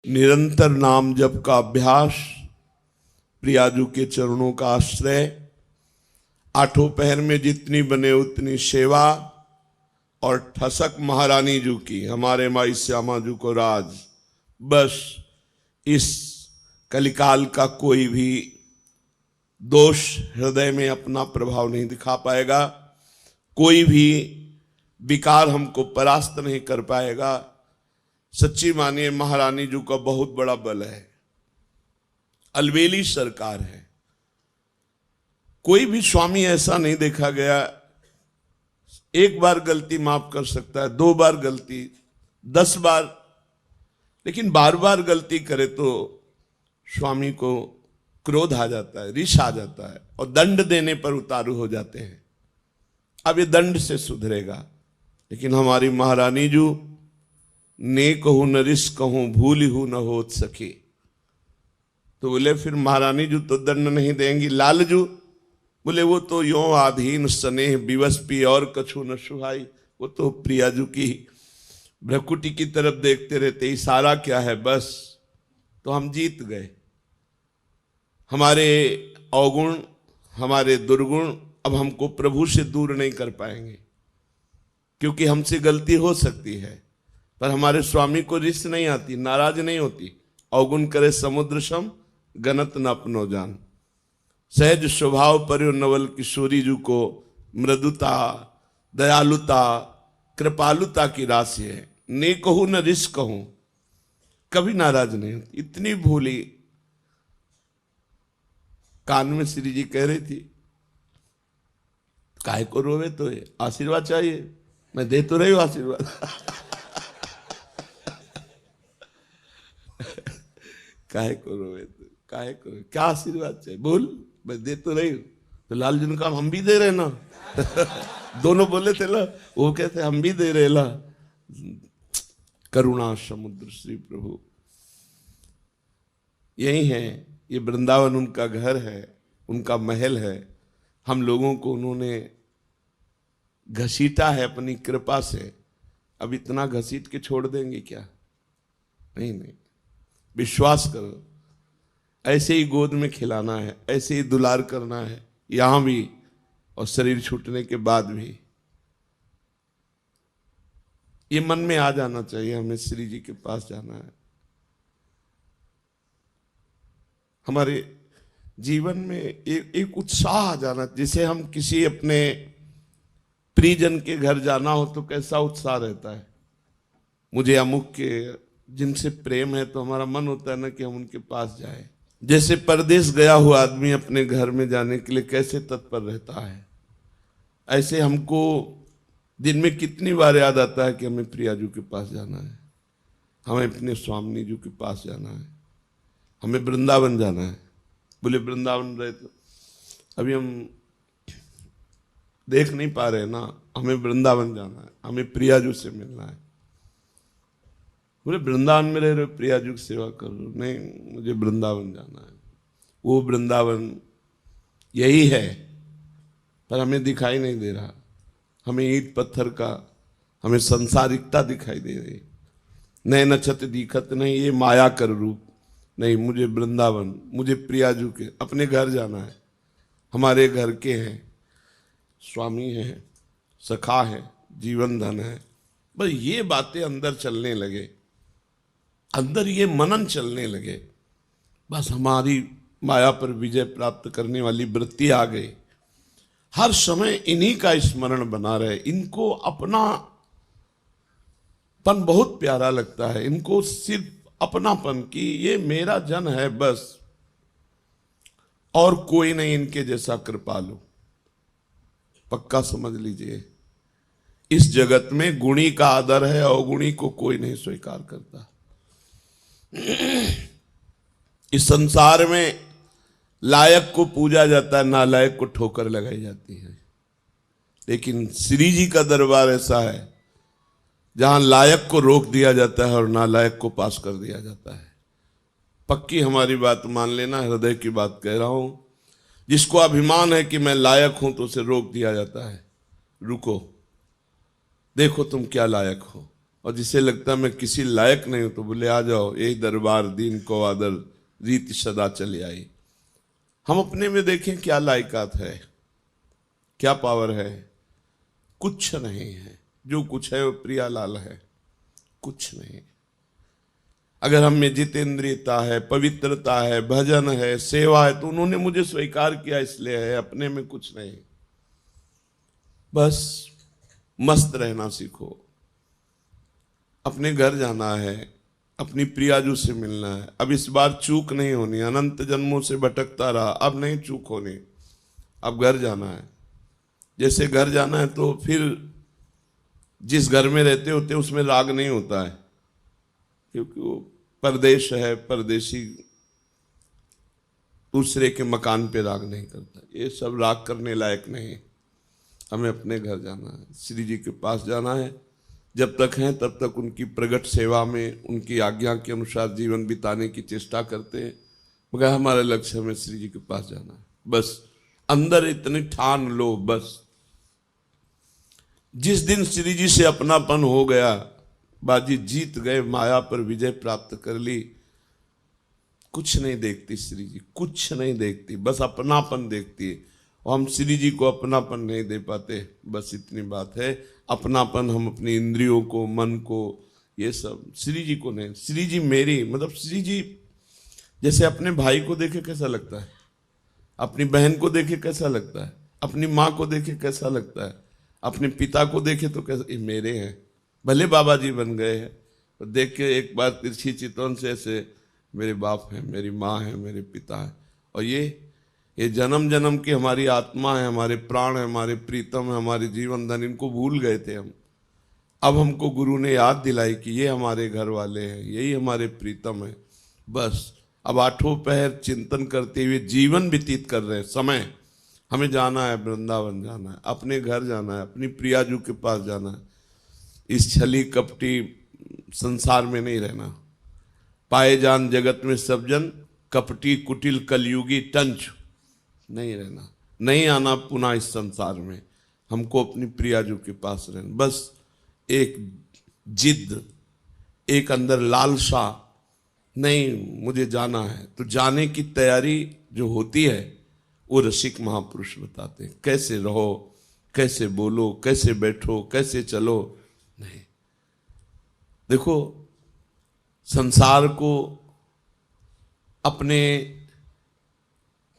निरंतर नाम जप का अभ्यास, प्रियाजू के चरणों का आश्रय, आठों पहर में जितनी बने उतनी सेवा और ठसक महारानी जू की, हमारे माई श्यामा जू को राज। बस इस कलिकाल का कोई भी दोष हृदय में अपना प्रभाव नहीं दिखा पाएगा, कोई भी विकार हमको परास्त नहीं कर पाएगा। सच्ची मानिए महारानी जू का बहुत बड़ा बल है, अलबेली सरकार है। कोई भी स्वामी ऐसा नहीं देखा गया, एक बार गलती माफ कर सकता है, 2 बार गलती, 10 बार, लेकिन बार बार गलती करे तो स्वामी को क्रोध आ जाता है, रिश आ जाता है और दंड देने पर उतारू हो जाते हैं। अब ये दंड से सुधरेगा, लेकिन हमारी महारानी जू ने कहूं न रिस कहूं भूल हूं न होत सके, तो बोले फिर महारानी जू तो दंड नहीं देंगी। लालजू बोले वो तो यों आधीन स्नेह विवश पी और कछु न सुहाई, वो तो प्रियाजू की भ्रकुटी की तरफ देखते रहते, इशारा क्या है बस, तो हम जीत गए। हमारे अवगुण, हमारे दुर्गुण अब हमको प्रभु से दूर नहीं कर पाएंगे, क्योंकि हमसे गलती हो सकती है पर हमारे स्वामी को रिस नहीं आती, नाराज नहीं होती। अवगुण करे समुद्र सम गनत न अपनो जान। सहज स्वभाव पर नवल किशोरी जू को मृदुता, दयालुता, कृपालुता की राशि है। ने कहूं न रिस कहूं, कभी नाराज नहीं होती, इतनी भूली। कान में श्री जी कह रही थी, काहे को रोवे, तो आशीर्वाद चाहिए, मैं दे तो रही हूं आशीर्वाद। काहे को रोवे, तो काहे को, क्या आशीर्वाद चाहिए बोल, मैं दे तो रही हूं। तो लाल जी ने कहा हम भी दे रहे ना। दोनों बोले थे ना, वो कहते हम भी दे रहे ला। करुणा समुद्र श्री प्रभु यही है, ये वृंदावन उनका घर है, उनका महल है। हम लोगों को उन्होंने घसीटा है अपनी कृपा से। अब इतना घसीट के छोड़ देंगे क्या? नहीं नहीं, विश्वास करो, ऐसे ही गोद में खिलाना है, ऐसे ही दुलार करना है, यहां भी और शरीर छूटने के बाद भी। ये मन में आ जाना चाहिए, हमें श्री जी के पास जाना है। हमारे जीवन में एक उत्साह आ जाना, जिसे हम किसी अपने प्रियजन के घर जाना हो तो कैसा उत्साह रहता है। मुझे अमुक के जिनसे प्रेम है तो हमारा मन होता है ना कि हम उनके पास जाए। जैसे परदेश गया हुआ आदमी अपने घर में जाने के लिए कैसे तत्पर रहता है, ऐसे हमको दिन में कितनी बार याद आता है कि हमें प्रियाजू के पास जाना है, हमें अपने स्वामी जी के पास जाना है, हमें वृंदावन जाना है। बोले वृंदावन रहे तो अभी हम देख नहीं पा रहे ना, हमें वृंदावन जाना है, हमें प्रियाजू से मिलना है। बोले वृंदावन में रह रहे प्रियाजू की सेवा कर रहे हो? नहीं, मुझे वृंदावन जाना है। वो वृंदावन यही है पर हमें दिखाई नहीं दे रहा, हमें ईंट पत्थर का, हमें संसारिकता दिखाई दे रही। नए नक्षत्र दिखत नहीं, ये माया कर रूप नहीं। मुझे वृंदावन, मुझे प्रियाजू के अपने घर जाना है। हमारे घर के हैं, स्वामी हैं, सखा है, जीवन धन है। बस ये बातें अंदर चलने लगे, अंदर ये मनन चलने लगे, बस हमारी माया पर विजय प्राप्त करने वाली वृत्ति आ गई। हर समय इन्हीं का स्मरण बना रहे। इनको अपनापन बहुत प्यारा लगता है, इनको सिर्फ अपनापन की, ये मेरा जन है बस, और कोई नहीं इनके जैसा कृपालु। पक्का समझ लीजिए, इस जगत में गुणी का आदर है, अवगुणी को कोई नहीं स्वीकार करता। इस संसार में लायक को पूजा जाता है, नालायक को ठोकर लगाई जाती है। लेकिन श्री जी का दरबार ऐसा है जहां लायक को रोक दिया जाता है और नालायक को पास कर दिया जाता है। पक्की हमारी बात मान लेना, हृदय की बात कह रहा हूं। जिसको अभिमान है कि मैं लायक हूं तो उसे रोक दिया जाता है, रुको, देखो तुम क्या लायक हो। और जिसे लगता है मैं किसी लायक नहीं हूं तो बोले आ जाओ, यही दरबार दीन को आदर रीति सदा चली आई। हम अपने में देखें क्या लायकात है, क्या पावर है। कुछ नहीं है, जो कुछ है वो प्रियालाल है, कुछ नहीं। अगर हम में जितेंद्रियता है, पवित्रता है, भजन है, सेवा है, तो उन्होंने मुझे स्वीकार किया इसलिए है, अपने में कुछ नहीं। बस मस्त रहना सीखो। अपने घर जाना है, अपनी प्रियाजू से मिलना है। अब इस बार चूक नहीं होनी, अनंत जन्मों से भटकता रहा, अब नहीं चूक होनी, अब घर जाना है। जैसे घर जाना है तो फिर जिस घर में रहते होते उसमें राग नहीं होता है, क्योंकि वो परदेश है, परदेशी दूसरे के मकान पे राग नहीं करता। ये सब राग करने लायक नहीं। हमें अपने घर जाना है, श्री जी के पास जाना है। जब तक हैं तब तक उनकी प्रगट सेवा में, उनकी आज्ञा के अनुसार जीवन बिताने की चेष्टा करते हैं, मगर हमारा लक्ष्य हमें श्री जी के पास जाना है। बस अंदर इतनी ठान लो, बस जिस दिन श्री जी से अपनापन हो गया, बाजी जीत गए, माया पर विजय प्राप्त कर ली। कुछ नहीं देखती श्री जी, कुछ नहीं देखती, बस अपनापन देखती है। और हम श्री जी को अपनापन नहीं दे पाते, बस इतनी बात है। अपनापन हम अपनी इंद्रियों को, मन को, ये सब, श्री जी को नहीं। श्री जी मेरी, मतलब श्री जी जैसे अपने भाई को देखे कैसा लगता है, अपनी बहन को देखे कैसा लगता है, अपनी माँ को देखे कैसा लगता है, अपने पिता को देखे तो कैसा, ये मेरे हैं, भले बाबा जी बन गए हैं, तो देख के एक बार तिरछी चितवन से ऐसे मेरे बाप हैं, मेरी माँ है, मेरे पिता है। और ये जन्म जन्म की हमारी आत्मा है, हमारे प्राण है, हमारे प्रीतम है, हमारे जीवन धन, इनको भूल गए थे हम। अब हमको गुरु ने याद दिलाई कि ये हमारे घर वाले हैं, यही हमारे प्रीतम है। बस अब आठों पहर चिंतन करते हुए जीवन व्यतीत कर रहे हैं। समय हमें जाना है, वृंदावन जाना है, अपने घर जाना है, अपनी प्रियाजू के पास जाना है। इस छली कपटी संसार में नहीं रहना। पाए जान जगत में सब जन, कपटी कुटिल कलयुगी टंच नहीं रहना, नहीं आना पुनः इस संसार में। हमको अपनी प्रियाजू के पास रहना। बस एक जिद, एक अंदर लालसा, नहीं मुझे जाना है, तो जाने की तैयारी जो होती है वो रसिक महापुरुष बताते हैं। कैसे रहो, कैसे बोलो, कैसे बैठो, कैसे चलो। नहीं, देखो संसार को अपने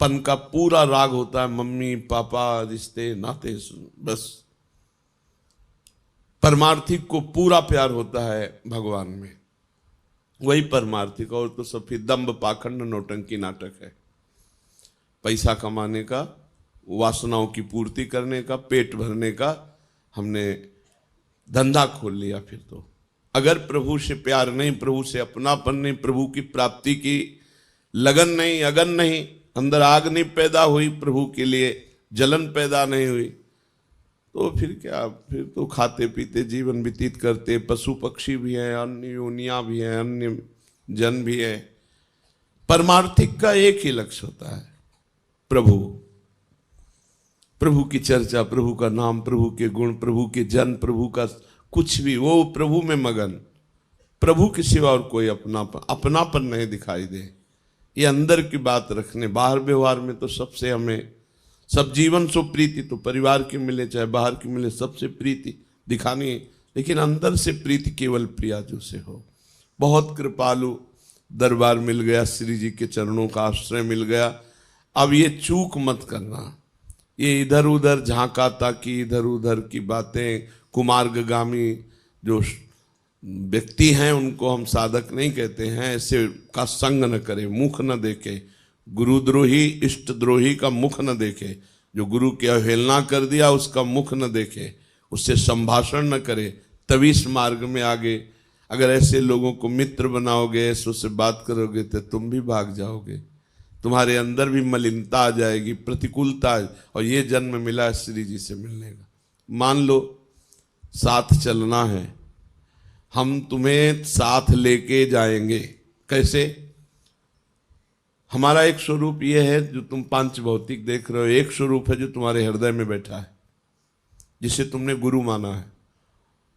पन का पूरा राग होता है, मम्मी पापा, रिश्ते नाते, बस। परमार्थिक को पूरा प्यार होता है भगवान में, वही परमार्थिक। और तो सब फिर दंभ पाखंड नौटंकी नाटक है। पैसा कमाने का, वासनाओं की पूर्ति करने का, पेट भरने का हमने धंधा खोल लिया। फिर तो अगर प्रभु से प्यार नहीं, प्रभु से अपनापन नहीं, प्रभु की प्राप्ति की लगन नहीं, अगन नहीं, अंदर आग नहीं पैदा हुई, प्रभु के लिए जलन पैदा नहीं हुई, तो फिर क्या, फिर तो खाते पीते जीवन व्यतीत करते। पशु पक्षी भी हैं, अन्य योनियां भी हैं, अन्य जन भी है। परमार्थिक का एक ही लक्ष्य होता है, प्रभु। प्रभु की चर्चा, प्रभु का नाम, प्रभु के गुण, प्रभु के जन, प्रभु का कुछ भी, वो प्रभु में मगन। प्रभु के सिवा और कोई अपनापन नहीं दिखाई दे। ये अंदर की बात रखने, बाहर व्यवहार में तो सबसे हमें सब जीवन सो प्रीति, तो परिवार की मिले चाहे बाहर की मिले, सबसे प्रीति दिखानी है। लेकिन अंदर से प्रीति केवल प्रियाजू से हो। बहुत कृपालु दरबार मिल गया, श्री जी के चरणों का आश्रय मिल गया। अब ये चूक मत करना, ये इधर उधर झांका ताकि इधर उधर की बातें, कुमार्गामी जो व्यक्ति हैं उनको हम साधक नहीं कहते हैं, ऐसे का संग न करे, मुख न देखे। गुरुद्रोही इष्ट द्रोही का मुख न देखे। जो गुरु की अवहेलना कर दिया उसका मुख न देखे, उससे संभाषण न करे, तभी इस मार्ग में आगे। अगर ऐसे लोगों को मित्र बनाओगे, ऐसे उससे बात करोगे, तो तुम भी भाग जाओगे, तुम्हारे अंदर भी मलिनता आ जाएगी, प्रतिकूलता। और ये जन्म मिला है श्री जी से मिलने का। मान लो साथ चलना है, हम तुम्हें साथ लेके जाएंगे। कैसे? हमारा एक स्वरूप ये है जो तुम पांच भौतिक देख रहे हो, एक स्वरूप है जो तुम्हारे हृदय में बैठा है, जिसे तुमने गुरु माना है।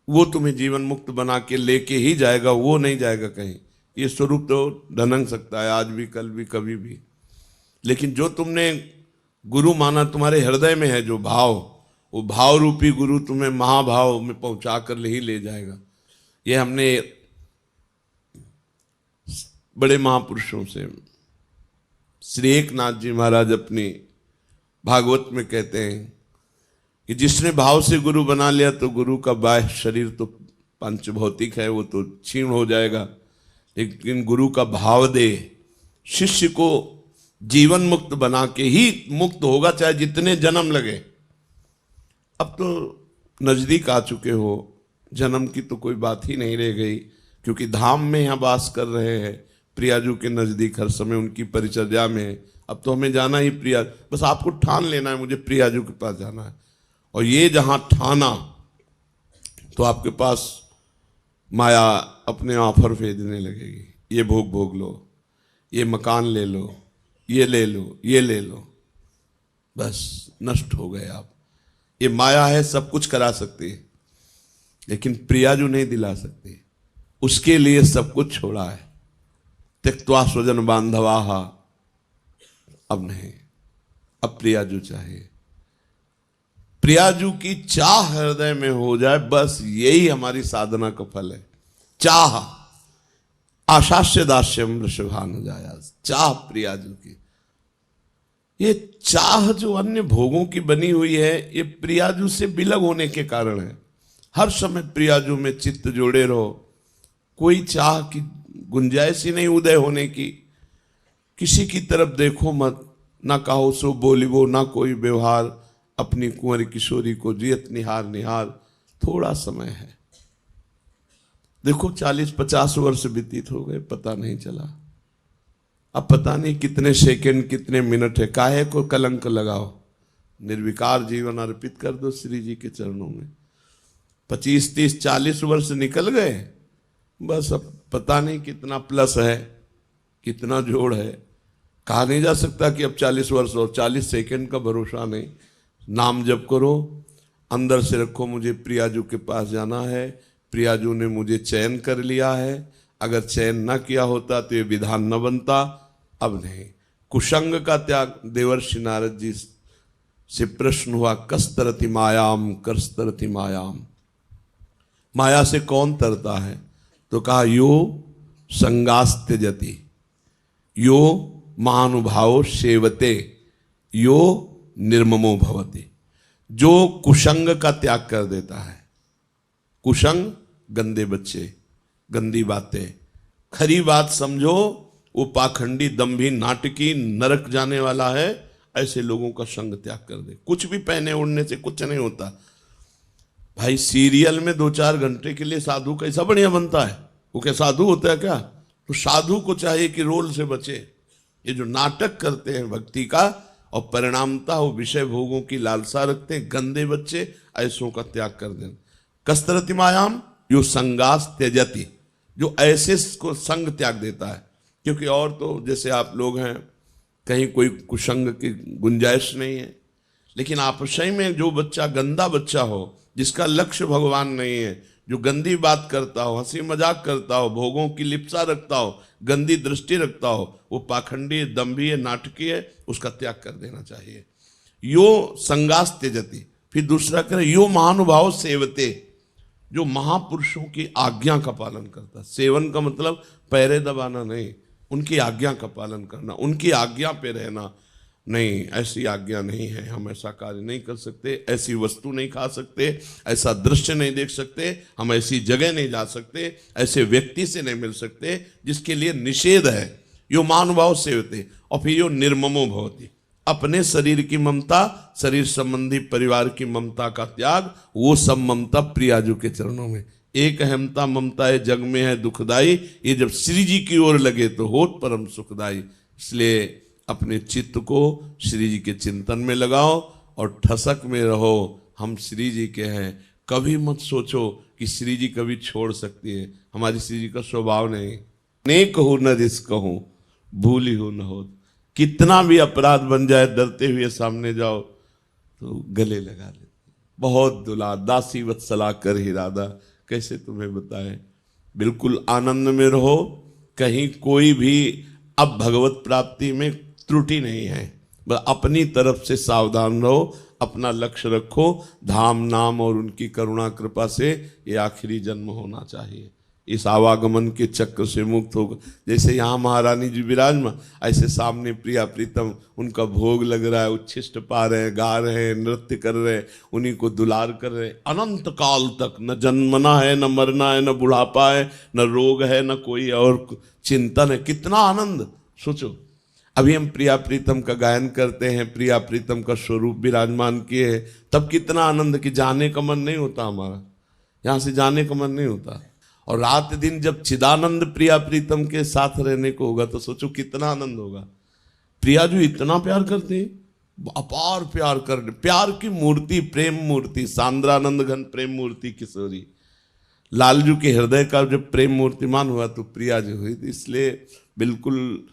वो तुम्हें जीवन मुक्त बना के लेके ही जाएगा, वो नहीं जाएगा कहीं। ये स्वरूप तो ढनक सकता है आज भी, कल भी, कभी भी, लेकिन जो तुमने गुरु माना तुम्हारे हृदय में है जो भाव, वो भाव रूपी गुरु तुम्हें महाभाव में पहुंचा कर ही ले जाएगा। ये हमने बड़े महापुरुषों से, श्री एकनाथ जी महाराज अपनी भागवत में कहते हैं कि जिसने भाव से गुरु बना लिया तो गुरु का बाह्य शरीर तो पंचभौतिक है, वो तो क्षीण हो जाएगा, लेकिन गुरु का भाव दे शिष्य को जीवन मुक्त बना के ही मुक्त होगा, चाहे जितने जन्म लगे। अब तो नजदीक आ चुके हो, जन्म की तो कोई बात ही नहीं रह गई, क्योंकि धाम में यहाँ वास कर रहे हैं, प्रियाजू के नजदीक हर समय उनकी परिचर्या में। अब तो हमें जाना ही प्रिया, बस आपको ठान लेना है मुझे प्रियाजू के पास जाना है, और ये जहां ठाना तो आपके पास माया अपने ऑफर भेजने लगेगी, ये भोग भोग लो, ये मकान ले लो, ये ले लो, ये ले लो, बस नष्ट हो गए आप। ये माया है, सब कुछ करा सकती है, लेकिन प्रियाजू नहीं दिला सकती, उसके लिए सब कुछ छोड़ा है। त्यक्त्वा स्वजन बांधवाहा, अब नहीं, अब प्रियाजू चाहिए। प्रियाजू की चाह हृदय में हो जाए, बस यही हमारी साधना का फल है। चाह आशास्य दास्यम वृषभानुजाया, चाह प्रियाजू की। ये चाह जो अन्य भोगों की बनी हुई है, ये प्रियाजू से बिलग होने के कारण है। हर समय प्रियाजू में चित्त जोड़े रहो, कोई चाह की गुंजाइश ही नहीं उदय होने की। किसी की तरफ देखो मत, ना कहो सो बोलिबो, ना कोई व्यवहार, अपनी कुंवरी किशोरी को जियत निहार निहार। थोड़ा समय है, देखो 40-50 वर्ष व्यतीत हो गए, पता नहीं चला। अब पता नहीं कितने सेकंड कितने मिनट है, काहे को कलंक लगाओ, निर्विकार जीवन अर्पित कर दो श्री जी के चरणों में। 25-30-40 वर्ष निकल गए, बस अब पता नहीं कितना प्लस है, कितना जोड़ है, कहा नहीं जा सकता कि अब 40 वर्ष और 40 सेकंड का भरोसा नहीं। नाम जप करो, अंदर से रखो मुझे प्रियाजू के पास जाना है, प्रियाजू ने मुझे चयन कर लिया है, अगर चयन ना किया होता तो ये विधान न बनता। अब नहीं, कुसंग का त्याग। देवर्षि नारद जी से प्रश्न हुआ, कस्तरति मायाम करस्तरति मायाम, माया से कौन तरता है? तो कहा यो संगास्त्यजति, यो महानुभाव सेवते, यो निर्ममो भवति। जो कुसंग का त्याग कर देता है, कुसंग गंदे बच्चे, गंदी बातें, खरी बात समझो, वो पाखंडी दंभी नाटकी नरक जाने वाला है, ऐसे लोगों का संग त्याग कर दे। कुछ भी पहने उड़ने से कुछ नहीं होता भाई। सीरियल में 2-4 घंटे के लिए साधु कैसा बढ़िया बनता है, वो क्या साधु होता है क्या? तो साधु को चाहिए कि रोल से बचे। ये जो नाटक करते हैं भक्ति का और परिणामता वो विषय भोगों की लालसा रखते हैं, गंदे बच्चे, ऐसों का त्याग कर देना। कस्तरति मायाम यो संगास त्यजति, जो ऐसे को संग त्याग देता है। क्योंकि और तो जैसे आप लोग हैं, कहीं कोई कुसंग की गुंजाइश नहीं है, लेकिन आपसही में जो बच्चा गंदा बच्चा हो, जिसका लक्ष्य भगवान नहीं है, जो गंदी बात करता हो, हंसी मजाक करता हो, भोगों की लिप्सा रखता हो, गंदी दृष्टि रखता हो, वो पाखंडी दंभी है, नाटकी है, उसका त्याग कर देना चाहिए। यो संगास त्यजति। फिर दूसरा करें, यो महानुभाव सेवते, जो महापुरुषों की आज्ञा का पालन करता। सेवन का मतलब पैरे दबाना नहीं, उनकी आज्ञा का पालन करना, उनकी आज्ञा पे रहना। नहीं, ऐसी आज्ञा नहीं है, हम ऐसा कार्य नहीं कर सकते, ऐसी वस्तु नहीं खा सकते, ऐसा दृश्य नहीं देख सकते, हम ऐसी जगह नहीं जा सकते, ऐसे व्यक्ति से नहीं मिल सकते जिसके लिए निषेध है। यो महानुभाव सेवते। और फिर यो निर्ममो भवति, अपने शरीर की ममता, शरीर संबंधी परिवार की ममता का त्याग, वो सब ममता प्रियाजू के चरणों में। एक अहमता ममता है जग में है दुखदाई, ये जब श्री जी की ओर लगे तो होत परम सुखदाई। इसलिए अपने चित्त को श्री जी के चिंतन में लगाओ और ठसक में रहो, हम श्री जी के हैं। कभी मत सोचो कि श्री जी कभी छोड़ सकती है, हमारी श्री जी का स्वभाव नहीं। नेक हो न रिस्क हो, भूली हो न हो, कितना भी अपराध बन जाए, डरते हुए सामने जाओ तो गले लगा लेते। बहुत दुला दासी वत्सला कर ही राधा, कैसे तुम्हें बताएं। बिल्कुल आनंद में रहो, कहीं कोई भी अब भगवत प्राप्ति में त्रुटि नहीं है। बस अपनी तरफ से सावधान रहो, अपना लक्ष्य रखो, धाम नाम और उनकी करुणा कृपा से ये आखिरी जन्म होना चाहिए। इस आवागमन के चक्र से मुक्त होगा। जैसे यहाँ महारानी जी विराजमान, ऐसे सामने प्रिया प्रीतम उनका भोग लग रहा है, उच्छिष्ट पा रहे हैं, गा रहे हैं, नृत्य कर रहे हैं, उन्हीं को दुलार कर रहे हैं अनंत काल तक। न जन्मना है, न मरना है, न बुढ़ापा है, न रोग है, न कोई और चिंतन है। कितना आनंद सोचो। अभी हम प्रिया प्रीतम का गायन करते हैं, प्रिया प्रीतम का स्वरूप विराजमान किए हैं, तब कितना आनंद कि जाने का मन नहीं होता हमारा, यहाँ से जाने का मन नहीं होता। और रात दिन जब चिदानंद प्रिया प्रीतम के साथ रहने को होगा तो सोचो कितना आनंद होगा। प्रिया जो इतना प्यार करते हैं, अपार प्यार कर, प्यार की मूर्ति, प्रेम मूर्ति, सांद्रानंद घन प्रेम मूर्ति किशोरी। लालजू के हृदय का जब प्रेम मूर्तिमान हुआ तो प्रिया जी हुई। इसलिए बिल्कुल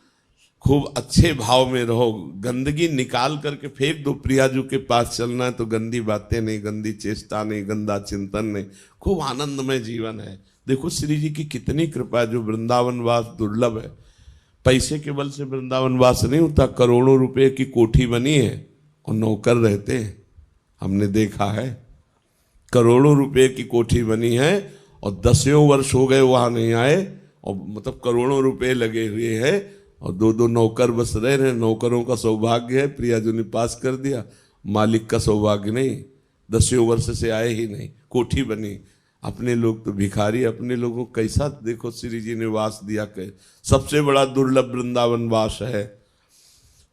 खूब अच्छे भाव में रहो, गंदगी निकाल करके फेंक दो। प्रियाजू के पास चलना है तो गंदी बातें नहीं, गंदी चेष्टा नहीं, गंदा चिंतन नहीं, खूब आनंदमय जीवन है। देखो श्री जी की कितनी कृपा है, जो वृंदावन वास दुर्लभ है। पैसे के बल से वृंदावन वास नहीं होता। करोड़ों रुपए की कोठी बनी है और नौकर रहते हैं, हमने देखा है। करोड़ों रुपए की कोठी बनी है और 10 वर्ष हो गए वहां नहीं आए, और मतलब करोड़ों रुपए लगे हुए हैं और 2-2 नौकर बस रह रहे। नौकरों का सौभाग्य है, प्रिया जी ने पास कर दिया, मालिक का सौभाग्य नहीं। 10 वर्ष से आए ही नहीं, कोठी बनी। अपने लोग तो भिखारी, अपने लोगों को कैसा देखो श्री जी ने वास दिया। सबसे बड़ा दुर्लभ वृंदावन वास है।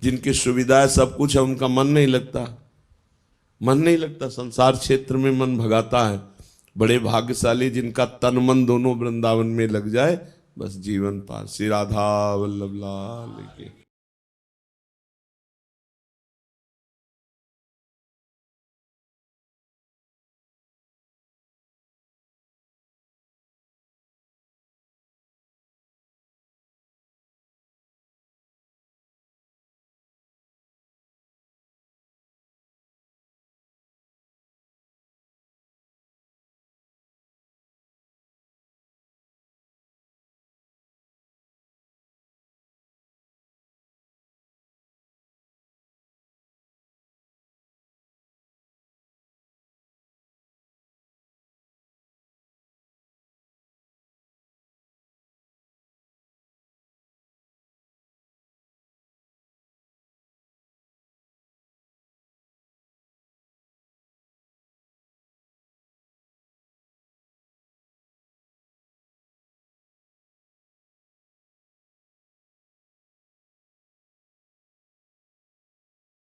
जिनकी सुविधाएं सब कुछ है, उनका मन नहीं लगता, मन नहीं लगता, संसार क्षेत्र में मन भगाता है। बड़े भाग्यशाली जिनका तन मन दोनों वृंदावन में लग जाए, बस जीवन पार। श्री राधा वल्लभ लाल की।